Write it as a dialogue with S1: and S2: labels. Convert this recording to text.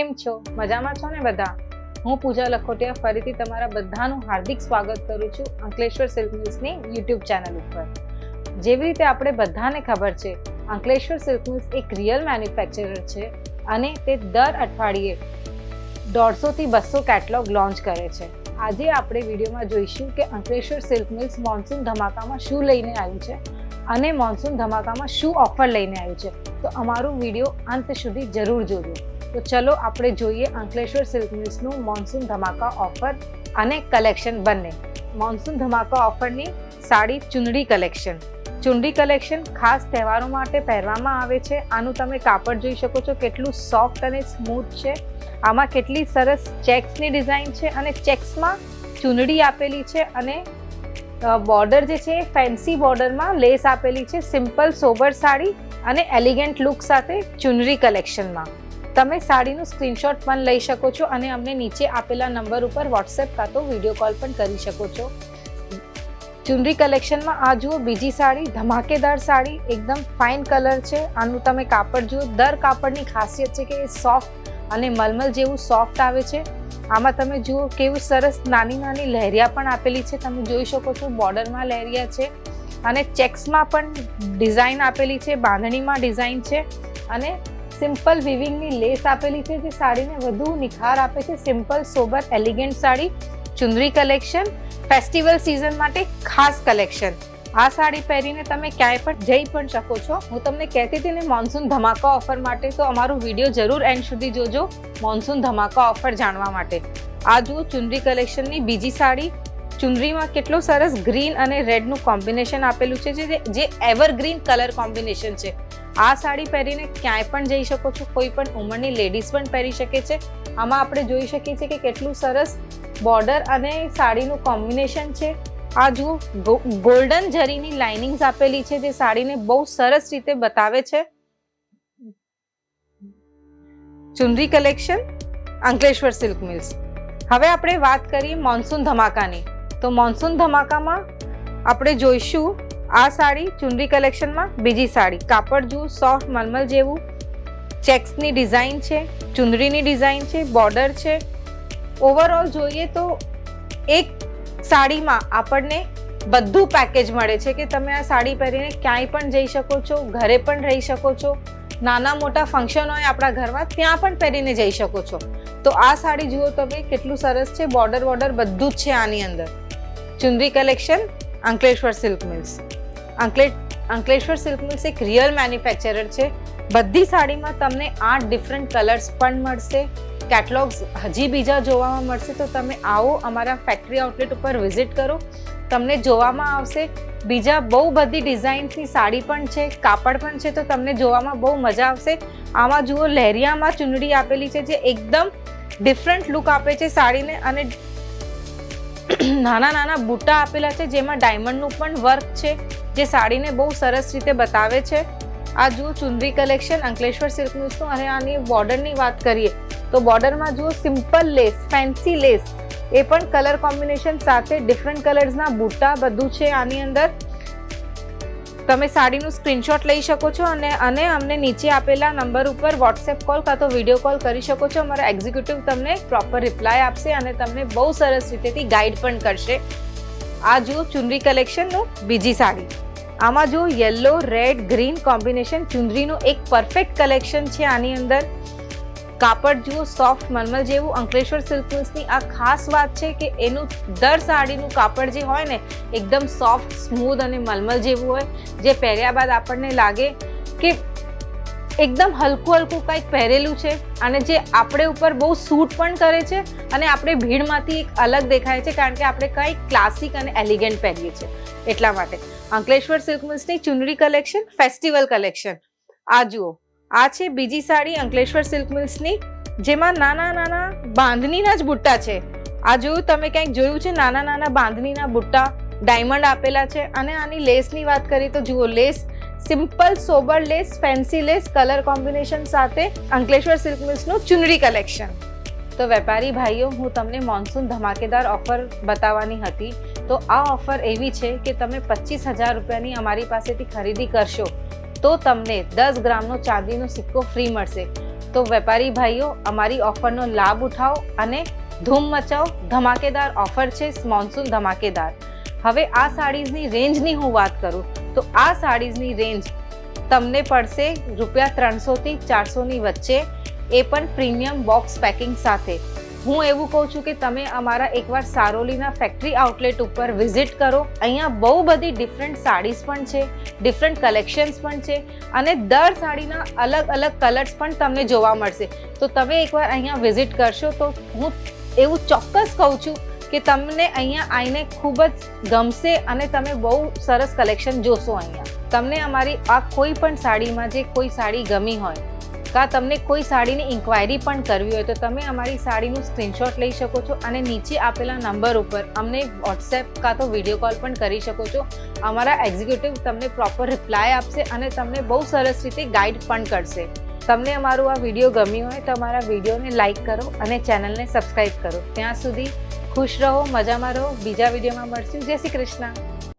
S1: કેમ છો? મજામાં છો ને બધા? હું પૂજા લખોટિયા ફરીથી તમારા બધાનું હાર્દિક સ્વાગત કરું છું અંકલેશ્વર સિલ્ક મિલ્સની યુટ્યુબ ચેનલ ઉપર. જેવી રીતે આપણે બધાને ખબર છે, અંકલેશ્વર સિલ્ક મિલ્સ એક રિયલ મેન્યુફેક્ચરર છે અને તે દર અઠવાડિયે 150 થી 200 કેટલોગ લોન્ચ કરે છે. આજે આપણે વિડીયોમાં જોઈશું કે અંકલેશ્વર સિલ્ક મિલ્સ મોન્સૂન ધમાકામાં શું લઈને આવ્યું છે અને મોન્સૂન ધમાકામાં શું ઓફર લઈને આવ્યું છે. તો અમારું વિડીયો અંત સુધી જરૂર જોજો. તો ચલો આપણે જોઈએ અંકલેશ્વર સિલ્ક મિલ્સનું મોન્સૂન ધમાકા ઓફર અને કલેક્શન બંને. મોન્સૂન ધમાકા ઓફરની સાડી ચુંદડી કલેક્શન. ચુંદડી કલેક્શન ખાસ તહેવારો માટે પહેરવામાં આવે છે. આનું તમે કાપડ જોઈ શકો છો, કેટલું સોફ્ટ અને સ્મૂથ છે. આમાં કેટલી સરસ ચેક્સની ડિઝાઇન છે અને ચેક્સમાં ચુંદડી આપેલી છે અને બોર્ડર જે છે ફેન્સી બોર્ડરમાં લેસ આપેલી છે. સિમ્પલ સોબર સાડી અને એલિગન્ટ લુક સાથે ચુંદડી કલેક્શનમાં તમે સાડીનું સ્ક્રીનશોટ પણ લઈ શકો છો અને અમને નીચે આપેલા નંબર ઉપર વોટ્સએપ કાં તો વિડીયો કોલ પણ કરી શકો છો. ચુંદડી કલેક્શનમાં આ જુઓ બીજી સાડી, ધમાકેદાર સાડી, એકદમ ફાઇન કલર છે. આનું તમે કાપડ જુઓ. દર કાપડની ખાસિયત છે કે એ સોફ્ટ અને મલમલ જેવું સોફ્ટ આવે છે. આમાં તમે જુઓ કેવું સરસ નાની નાની લહેરિયા પણ આપેલી છે. તમે જોઈ શકો છો બોર્ડરમાં લહેરિયા છે અને ચેક્સમાં પણ ડિઝાઇન આપેલી છે, બાંધણીમાં ડિઝાઇન છે અને સિમ્પલ વિવિંગની લેસ આપેલી છે જે સાડીને વધુ નિખાર આપે છે. સિમ્પલ સોબર એલિગન્ટ સાડી ચુંદડી કલેક્શન ફેસ્ટિવલ સિઝન માટે ખાસ કલેક્શન. આ સાડી પહેરીને તમે ક્યાંય પણ જઈ પણ શકો છો. હું તમને કહેતી હતી ને મોન્સૂન ધમાકા ઓફર માટે, તો અમારું વિડીયો જરૂર એન્ડ સુધી જોજો મોન્સૂન ધમાકા ઓફર જાણવા માટે. આ જુઓ ચુંદડી કલેક્શનની બીજી સાડી. ચુંદડીમાં કેટલો સરસ ગ્રીન અને રેડનું કોમ્બિનેશન આપેલું છે જે એવરગ્રીન કલર કોમ્બિનેશન છે. આ સાડી પહેરીને ક્યાંય પણ જઈ શકો છો. કોઈ પણ ઉંમરની લેડીઝ પણ પહેરી શકે છે. આમાં આપણે જોઈ શકીએ છીએ કે કેટલું સરસ બોર્ડર અને સાડીનું કોમ્બિનેશન છે. આ જુઓ ગોલ્ડન જરીની લાઇનિંગ્સ આપેલી છે જે સાડીને બહુ સરસ રીતે બતાવે છે. ચુંદડી કલેક્શન અંકલેશ્વર સિલ્ક મિલ્સ. હવે આપણે વાત કરીએ મોન્સૂન ધમાકાની. તો મોન્સૂન ધમાકામાં આપણે જોઈશું આ સાડી ચુંદડી કલેક્શનમાં બીજી સાડી. કાપડ જુઓ સોફ્ટ મલમલ જેવું, ચેક્સની ડિઝાઇન છે, ચુંદડીની ડિઝાઇન છે, બોર્ડર છે. ઓવરઓલ જોઈએ તો એક સાડીમાં આપણને બધું પેકેજ મળે છે કે તમે આ સાડી પહેરીને ક્યાંય પણ જઈ શકો છો, ઘરે પણ રહી શકો છો, નાના મોટા ફંક્શન હોય આપણા ઘરમાં ત્યાં પણ પહેરીને જઈ શકો છો. તો આ સાડી જુઓ તમે કેટલું સરસ છે. બોર્ડર બધું જ છે આની અંદર. ચુંદડી collection Ankleshwar silk mills. Ankleshwar silk mills એક રિયલ મેન્યુફેક્ચરર છે. બધી સાડીમાં તમને 8 ડિફરન્ટ કલર્સ પણ મળશે. કેટલોગ્સ હજી બીજા જોવામાં મળશે. તો તમે આવો અમારા ફેક્ટરી આઉટલેટ ઉપર વિઝિટ કરો, તમને જોવામાં આવશે. બીજા બહુ બધી ડિઝાઇન્સની સાડી પણ છે, કાપડ પણ છે, તો તમને જોવામાં બહુ મજા આવશે. આમાં જુઓ લહેરિયામાં ચુંદડી આપેલી છે જે એકદમ ડિફરન્ટ લુક આપે છે સાડીને અને નાના નાના બુટ્ટા આપેલા છે જેમાં ડાયમંડનું પણ વર્ક છે જે સાડીને બહુ સરસ રીતે બતાવે છે. આ જુઓ ચુંદડી કલેક્શન અંકલેશ્વર સિલ્ક મિલ્સનું. અને આની બોર્ડરની વાત કરીએ તો બોર્ડરમાં જુઓ સિમ્પલ લેસ, ફેન્સી લેસ, એ પણ કલર કોમ્બિનેશન સાથે ડિફરન્ટ કલર્સના બુટ્ટા બધું છે આની અંદર. તમે સાડીનું સ્ક્રીનશોટ લઈ શકો છો અને અમને નીચે આપેલા નંબર ઉપર વોટ્સએપ કોલ કાં તો વિડીયો કોલ કરી શકો છો. અમારા એક્ઝિક્યુટિવ તમને પ્રોપર રિપ્લાય આપશે અને તમને બહુ સરસ રીતેથી ગાઈડ પણ કરશે. આ જુઓ ચુંદડી કલેક્શનનું બીજી સાડી. આમાં જુઓ યલો, રેડ, ગ્રીન કોમ્બિનેશન ચુંદડીનું એક પરફેક્ટ કલેક્શન છે આની અંદર. કાપડ જુઓ સોફ્ટ મલમલ જેવું. અંકલેશ્વર સિલ્ક મિલ્સની આ ખાસ વાત છે કે એનું દર સાડીનું કાપડ જે હોય ને એકદમ સોફ્ટ, સ્મૂથ અને મલમલ જેવું હોય, જે પહેર્યા બાદ આપણને લાગે કે એકદમ હલકું કંઈક પહેરેલું છે અને જે આપણે ઉપર બહુ સૂટ પણ કરે છે અને આપણે ભીડમાંથી એક અલગ દેખાય છે કારણ કે આપણે કંઈક ક્લાસિક અને એલિગન્ટ પહેરીએ છીએ. એટલા માટે અંકલેશ્વર સિલ્ક મિલ્સની ચુંદડી કલેક્શન ફેસ્ટિવલ કલેક્શન. આ જુઓ આ છે બીજી સાડી અંકલેશ્વર સિલ્ક મિલ્સની જેમાં નાના નાના બાંધણીના જ બુટ્ટા છે. આ જોયું તમે ક્યાંક જોયું છે નાના નાના બાંધણીના બુટ્ટા, ડાયમંડ આપેલા છે. અને આની લેસની વાત કરીએ તો જુઓ less simple sober less, fancy less colour combination સાથે અંકલેશ્વર સિલ્ક મિલ્સનું ચુંદડી કલેક્શન. તો વેપારી ભાઈઓ, હું તમને મોન્સૂન ધમાકેદાર ઓફર બતાવવાની હતી. તો આ ઓફર એવી છે કે તમે 25,000 રૂપિયાની અમારી પાસેથી ખરીદી કરશો તો તમને 10 ગ્રામનો ચાંદીનો સિક્કો ફ્રી મળશે. તો વેપારી ભાઈઓ અમારી ઓફરનો લાભ ઉઠાવો અને ધૂમ મચાવો. ધમાકેદાર ઓફર છે, મોન્સૂન ધમાકેદાર. હવે આ સાડીઝની રેન્જની હું વાત કરું તો આ સાડીઝની રેન્જ તમને પડશે ₹300 થી 400 ની વચ્ચે, એ પણ પ્રીમિયમ બોક્સ પેકિંગ સાથે. હું એવું કહું છું કે તમે અમારા એકવાર સારોલીના ફેક્ટરી આઉટલેટ ઉપર વિઝિટ કરો. અહીંયા બહુ બધી ડિફરન્ટ સાડીઝ પણ છે, ડિફરન્ટ કલેક્શન્સ પણ છે અને દર સાડીના અલગ અલગ કલર્સ પણ તમને જોવા મળશે. તો તમે એકવાર અહીંયા વિઝિટ કરશો તો હું એવું ચોક્કસ કહું છું કે તમને અહીંયા આવીને ખૂબ જ ગમશે અને તમે બહુ સરસ કલેક્શન જોશો. અહીંયા તમને અમારી આ કોઈ પણ સાડીમાં જે કોઈ સાડી ગમી હોય કાં તમને કોઈ સાડીની ઇન્ક્વાયરી પણ કરવી હોય તો તમે અમારી સાડીનું સ્ક્રીનશોટ લઈ શકો છો અને નીચે આપેલા નંબર ઉપર અમને વોટ્સએપ કાં તો વિડીયો કોલ પણ કરી શકો છો. અમારા એક્ઝિક્યુટિવ તમને પ્રોપર રિપ્લાય આપશે અને તમને બહુ સરસ રીતે ગાઈડ પણ કરશે. તમને અમારું આ વિડીયો ગમ્યું હોય તો અમારા વિડીયોને લાઈક કરો અને ચેનલને સબસ્ક્રાઈબ કરો. ત્યાં સુધી ખુશ રહો, મજામાં રહો. બીજા વિડીયોમાં મળશું. જય શ્રી કૃષ્ણ.